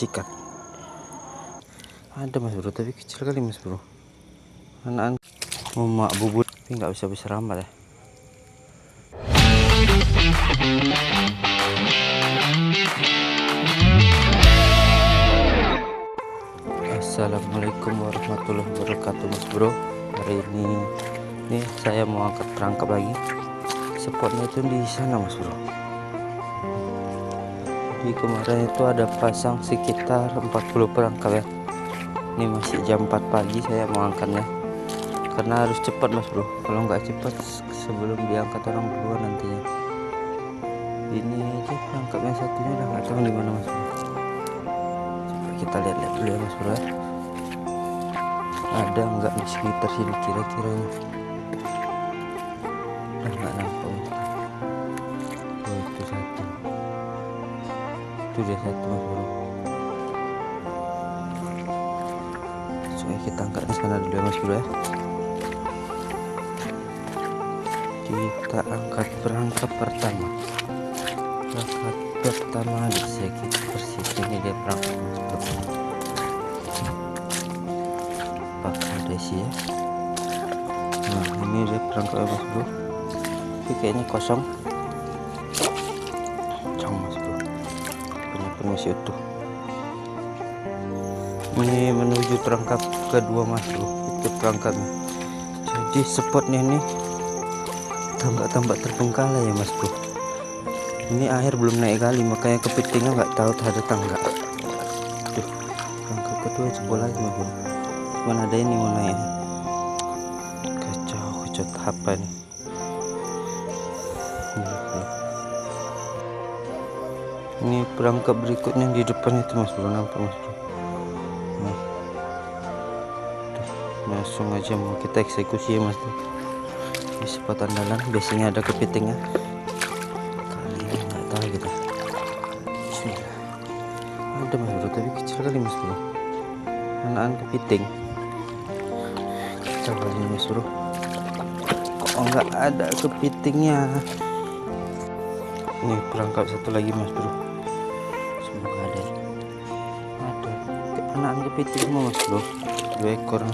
sikat. Ada mas bro, tapi kecil kali mas bro. Anak mak bubut tapi nggak bisa besar amat ya. Assalamualaikum warahmatullahi wabarakatuh mas bro. Hari ini saya mau angkat perangkap lagi. Spotnya itu di sana mas bro. Di kemarin itu ada pasang sekitar 40 perangkap ya. Ini masih jam 4 pagi saya mau angkatnya, karena harus cepat mas bro. Kalau nggak cepat sebelum diangkat orang berdua nantinya. Ini aja perangkapnya satunya udah nggak tahu di mana mas bro. Coba kita lihat-lihat dulu ya mas bro. Ada nggak di sekitar sini kira-kiranya? Nggak nampak. Oh, itu satu. Itu dia satu mas bro. Coba kita angkat ke sana dulu ya mas bro ya. Kita angkat perangkap pertama. Perangkap pertama di sekitar sini dia perangkap mas bro. Pakai desi ya. Nah ini dia perangkapnya mas bro. Tapi kayaknya kosong. Mas bro, penyimpan masih utuh. Ini menuju perangkap kedua mas bro. Itu perangkapnya. Jadi spotnya ini tambak-tambak terbengkalai ya mas bro. Ini air belum naik kali, makanya kepitingnya nggak tahu ada tangga. Tuh, perangkap kedua jebol lagi mas bro. Cuman ada ini mau naik. Kacau apa nih. Ini perangkap berikutnya di depan itu mas bro, nampak mas bro. Nah, langsung aja mau kita eksekusi ya mas bro. Ini spot andalan, biasanya ada kepitingnya. Kali ini nggak tahu kita. Bismillah. Ada mas bro, tapi kecil kali mas bro. Anak-anak kepiting. Coba ini mas bro. Kok nggak ada kepitingnya? Ini perangkap satu lagi mas bro. Semoga ada anak kepiting semua mas bro. 2 ekor.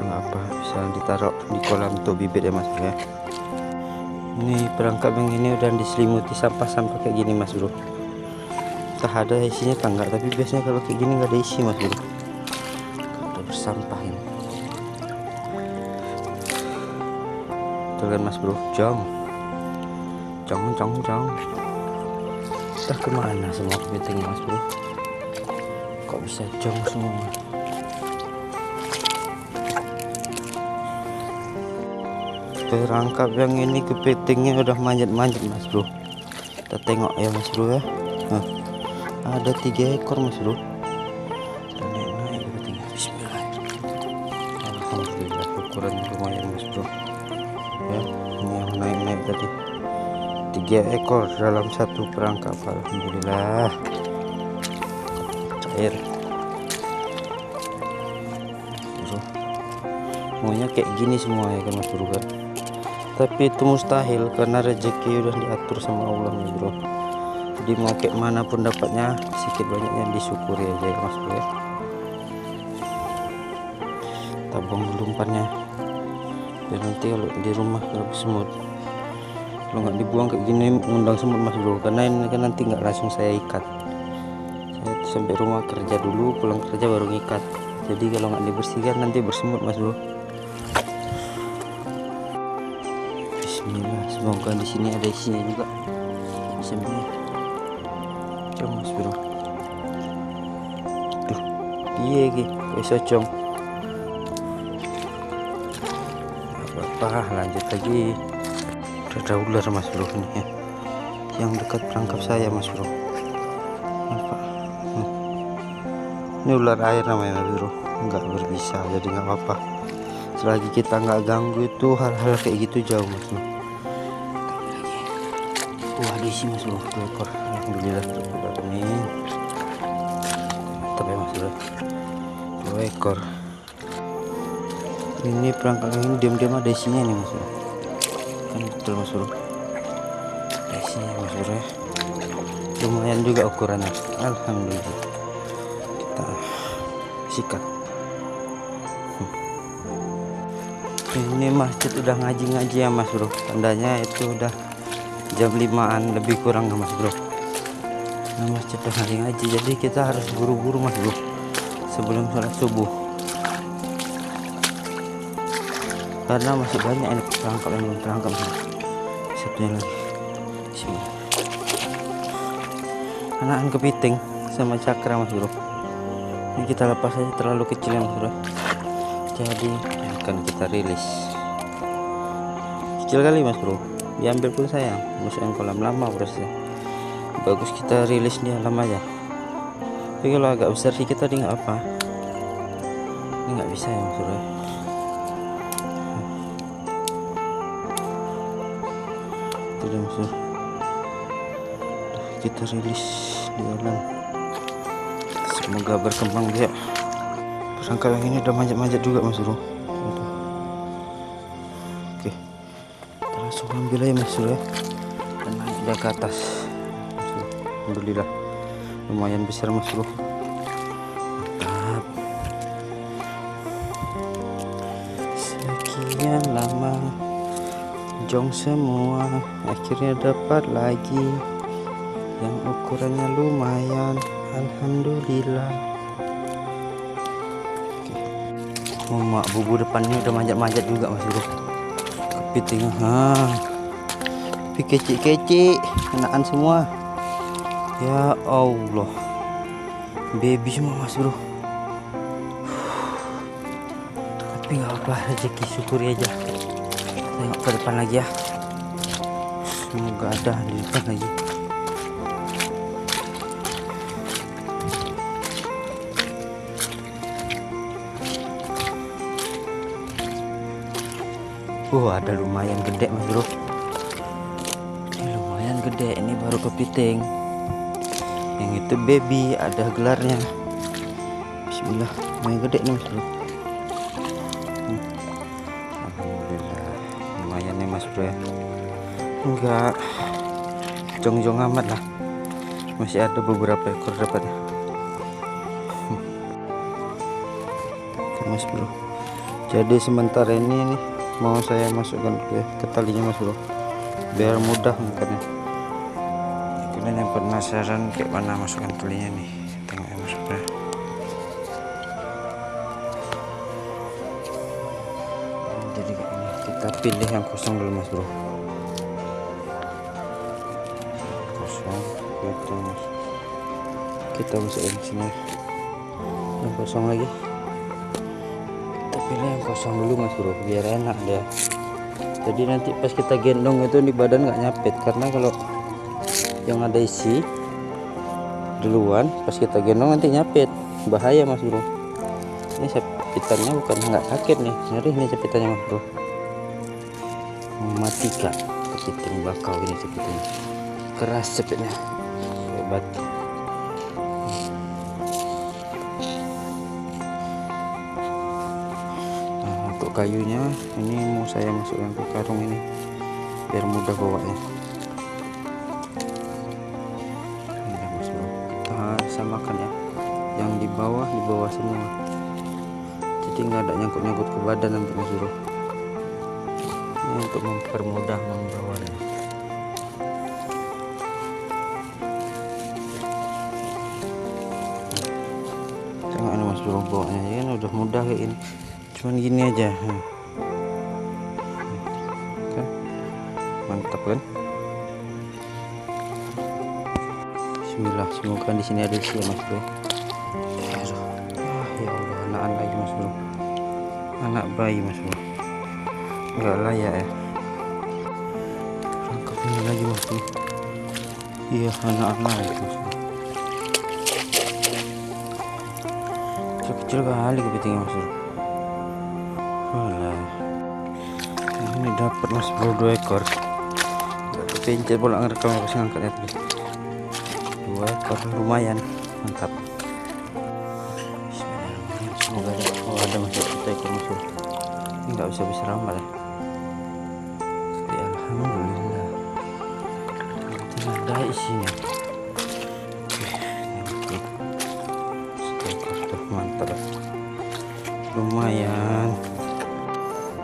Nggak apa, bisa ditaruh di kolam untuk bibit ya mas bro ya. Ini perangkap yang ini udah diselimuti sampah-sampah kayak gini mas bro. Entah ada isinya tangga, tapi biasanya kalau kayak gini nggak ada isi mas bro. Udah bersampah ini. Tuh kan mas bro, jong. Entah kemana semua kepitingnya mas bro. Kok bisa jong semua? Perangkap yang ini kepitingnya udah manjat-manjat mas bro. Kita tengok ya mas bro ya. Nah, ada 3 ekor mas bro. Dan naik kepitingnya. Bismillah. Alhamdulillah, ukuran lumayan mas bro ya. Ini yang naik-naik tadi 3 ekor dalam satu perangkap. Alhamdulillah. Cair bro. Maunya kayak gini semua ya kan mas bro kan. Tapi itu mustahil karena rezeki udah diatur sama Allah nih bro. Jadi mau kayak mana pun dapatnya, sedikit banyaknya disyukuri aja ya mas bro ya. Tabung dulu umpannya dan nanti kalau di rumah kalau semut, kalau nggak dibuang kayak gini ngundang semut mas bro. Karena ini kan nanti nggak langsung saya ikat, saya sampai rumah kerja dulu, pulang kerja baru ngikat. Jadi kalau nggak dibersihkan nanti bersemut mas bro. Bismillah, semoga di sini ada isinya juga. Bismillah. Cong mas bro. Tuh, iya guys, cong. Apa lanjut lagi. Udah ada ular mas bro ini ya. Yang dekat perangkap saya mas bro. Nampak? Ini ular air namanya mas bro. Nggak berbisa, jadi nggak apa-apa. Selagi kita nggak ganggu itu hal-hal kayak gitu jauh mas bro. Wah di sini mas bro, 2 ekor. Alhamdulillah ini mantap ya mas bro. 2 ekor. Ini perangkap ini diam-diam ada isinya nih mas bro. Kan betul mas bro. Ada isinya mas bro ya. lumayan juga ukurannya, alhamdulillah. Kita sikat. Ini masjid udah ngaji-ngaji ya Mas Bro, tandanya itu udah jam 5-an lebih kurang Mas Bro. Nah, masjid udah ngaji-ngaji, jadi kita harus buru-buru Mas Bro sebelum sholat subuh, karena masih banyak ini perangkap yang belum terangkap. Satunya lagi sini, anakan kepiting sama cakra Mas Bro. Ini kita lepas aja, terlalu kecil ya Mas Bro, jadi akan kita rilis. Kecil kali Mas Bro, diambil pun sayang, masukin kolam lama prosesnya. Bagus kita rilis di alam aja. Tapi kalau agak besar sih kita nggak apa, ini nggak bisa ya Mas Bro. Tidak Mas Bro, kita rilis di alam, semoga berkembang biak. Perangkap yang ini udah manjat-manjat juga Mas Bro. Oke, kita langsung ambil aja Mas Bro ya, dan naik dia ke atas. Alhamdulillah lumayan besar Mas Bro, mantap. Sekian lama jong semua, akhirnya dapat lagi yang ukurannya lumayan, alhamdulillah. Oke, mak bubu depannya udah manjat-manjat juga Mas Bro, kepiting. Tapi kecik-kecik anakan semua ya Allah, baby semua Mas Bro. Tapi nggak apa, rezeki syukuri aja. Tengok ke depan lagi ya, semoga ada di depan lagi. Ada lumayan gede Mas Bro, ini lumayan gede, ini baru kepiting. Yang itu baby, ada gelarnya. Bismillah, lumayan gede nih Mas Bro. Alhamdulillah lumayan nih Mas Bro ya, enggak jong-jong amat lah, masih ada beberapa ekor dapatnya. Oke Mas Bro, jadi sementara ini nih mau saya masukkan ke talinya Mas Bro, biar mudah angkatnya. Kalian yang penasaran kayak mana masukkan talinya nih, tengok ya Mas Bro. Jadi kayak ini, kita pilih yang kosong dulu Mas Bro. Kosong gitu Mas, kita masukin sini yang kosong lagi. Pilih yang kosong dulu Mas Bro, biar enak dia. Jadi nanti pas kita gendong itu di badan nggak nyapit, karena kalau yang ada isi duluan pas kita gendong nanti nyapit, bahaya Mas Bro. Ini capitannya bukan nggak sakit nih, nyeri nih capitannya Mas Bro, mematikan. Kepiting bakau ini capitnya, keras capitnya, hebat. Kayunya ini mau saya masukkan ke karung ini biar mudah bawanya. Ini Mas Bro, kita samakan ya, yang di bawah semua, jadi nggak ada nyangkut-nyangkut ke badan nanti Mas Bro. Ini untuk mempermudah membawanya. Tengok ini Mas Bro, bawanya ya kan udah mudah kayak ini, cuman gini aja kan, mantap kan. Bismillah, semoga di sini ada isi ya Mas Bro. Ya Allah, anak lagi Mas Bro, anak bayi Mas Bro, nggak layak ya. Tangkap ini lagi Mas Bro, iya anak lagi Mas Bro, kecil kali kepitingnya Mas Bro. Ini dapat Mas Bro 2 ekor. Kepencet bola ngerekam pas ngangkatnya tadi. 2 ekor lumayan, mantap. Bismillahirrahmanirrahim. Semoga ada masuk 1 ekor Mas Bro. Ini nggak bisa besar amat ya. Tapi alhamdulillah. Tidak ada isinya. lumayan.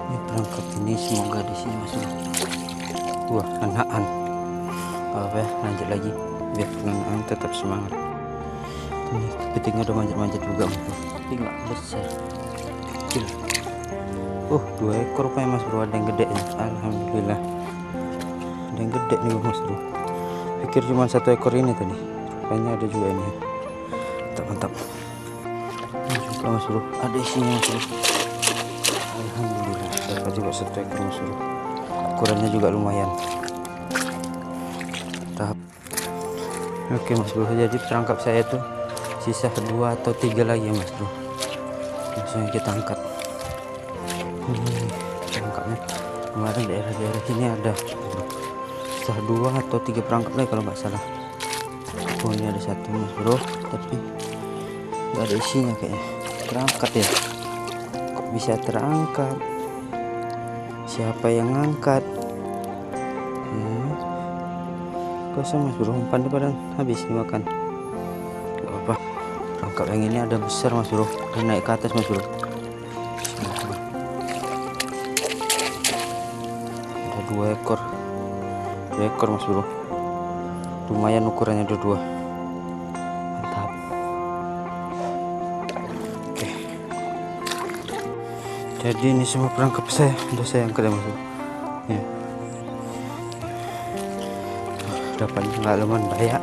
Ini perangkap ini semoga di sini masuk. Wah, anakan. Apa ya, lanjut lagi biar anak tetap semangat. Ini kepitingnya udah manjat-manjat juga, tapi nggak besar, kecil. 2 ekor pak mas bro, ada yang gede ya. Alhamdulillah ada yang gede nih mas bro, pikir cuma 1 ekor ini tadi, rupanya ada juga ini. Mantap. Ini juga mas bro, ada isinya mas bro. Alhamdulillah dapat juga 1 ekor mas bro, ukurannya juga lumayan. Tahap. Oke mas bro, jadi perangkap saya tuh sisa 2 atau 3 lagi ya mas bro, langsung kita angkat. Perangkapnya kemarin daerah-daerah sini ada sisa 2 atau 3 perangkap lagi kalau nggak salah. Ini ada 1 mas bro, tapi nggak ada isinya kayaknya. Terangkat ya, kok bisa terangkat, siapa yang ngangkat? Kosong mas bro, umpan pada habis dimakan. Gak apa, perangkap yang ini ada besar mas bro, dan naik ke atas mas bro. Ada 2 ekor, 2 ekor mas bro, lumayan ukurannya, 2. Mantap. Oke, jadi ini semua perangkap saya udah saya angkat ya mas bro ya. Dapat pengalaman banyak.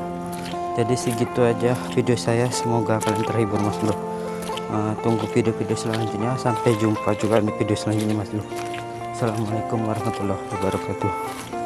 Jadi segitu aja video saya, semoga kalian terhibur mas bro. Tunggu video-video selanjutnya, sampai jumpa juga di video selanjutnya mas bro. Assalamualaikum warahmatullahi wabarakatuh.